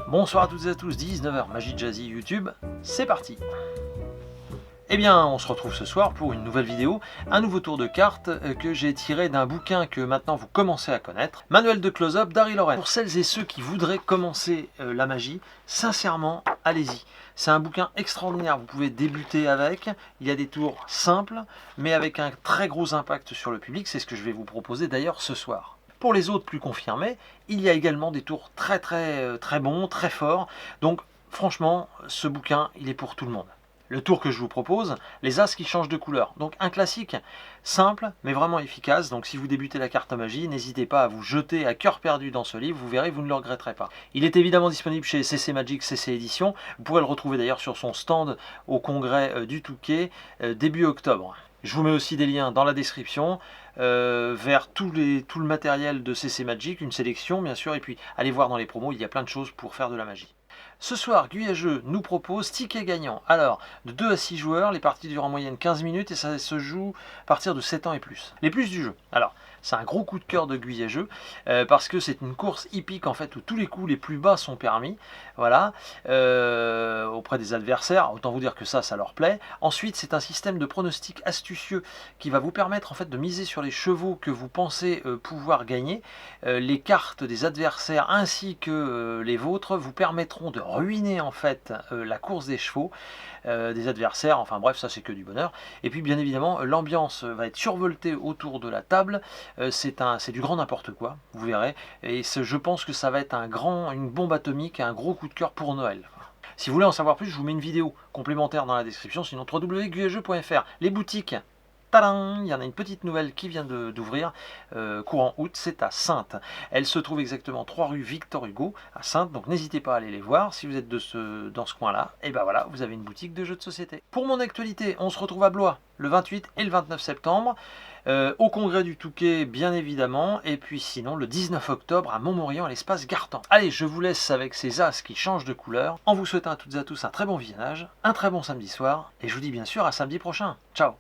Bonsoir à toutes et à tous, 19h, Magie Jazzy YouTube, c'est parti. Eh bien, on se retrouve ce soir pour une nouvelle vidéo, un nouveau tour de cartes que j'ai tiré d'un bouquin que maintenant vous commencez à connaître, Manuel de close-up d'Harry Loren. Pour celles et ceux qui voudraient commencer la magie, sincèrement, allez-y. C'est un bouquin extraordinaire, vous pouvez débuter avec, il y a des tours simples, mais avec un très gros impact sur le public, c'est ce que je vais vous proposer d'ailleurs ce soir. Pour les autres plus confirmés, il y a également des tours très bons, très forts, donc franchement, ce bouquin, il est pour tout le monde. Le tour que je vous propose, les as qui changent de couleur. Donc un classique, simple, mais vraiment efficace. Donc si vous débutez la carte magie, n'hésitez pas à vous jeter à cœur perdu dans ce livre, vous verrez, vous ne le regretterez pas. Il est évidemment disponible chez CC Magic, CC Édition. Vous pourrez le retrouver d'ailleurs sur son stand au congrès du Touquet, début octobre. Je vous mets aussi des liens dans la description vers tout le matériel de CC Magic, une sélection bien sûr, et puis allez voir dans les promos, il y a plein de choses pour faire de la magie. Ce soir, Guyageux nous propose ticket gagnant. Alors, de 2 à 6 joueurs, les parties durent en moyenne 15 minutes et ça se joue à partir de 7 ans et plus. Les plus du jeu. Alors, c'est un gros coup de cœur de Guyageux parce que c'est une course hippique en fait où tous les coups les plus bas sont permis. Voilà, auprès des adversaires, autant vous dire que ça leur plaît. Ensuite, c'est un système de pronostic astucieux qui va vous permettre en fait de miser sur les chevaux que vous pensez pouvoir gagner. Les cartes des adversaires ainsi que les vôtres vous permettront de ruiner en fait la course des chevaux des adversaires, enfin bref, ça c'est que du bonheur. Et puis bien évidemment, l'ambiance va être survoltée autour de la table, c'est du grand n'importe quoi, vous verrez, et je pense que ça va être une bombe atomique, un gros coup de cœur pour Noël. Si vous voulez en savoir plus, je vous mets une vidéo complémentaire dans la description, sinon www.guyageux.fr. Les boutiques, tadam, il y en a une petite nouvelle qui vient d'ouvrir, courant août, c'est à Saintes. Elle se trouve exactement 3 rue Victor Hugo, à Saintes, donc n'hésitez pas à aller les voir. Si vous êtes dans ce coin-là, et ben voilà, vous avez une boutique de jeux de société. Pour mon actualité, on se retrouve à Blois, le 28 et le 29 septembre, au congrès du Touquet, bien évidemment, et puis sinon, le 19 octobre, à Montmorillon, à l'espace Gartempe. Allez, je vous laisse avec ces as qui changent de couleur, en vous souhaitant à toutes et à tous un très bon visionnage, un très bon samedi soir, et je vous dis bien sûr à samedi prochain. Ciao!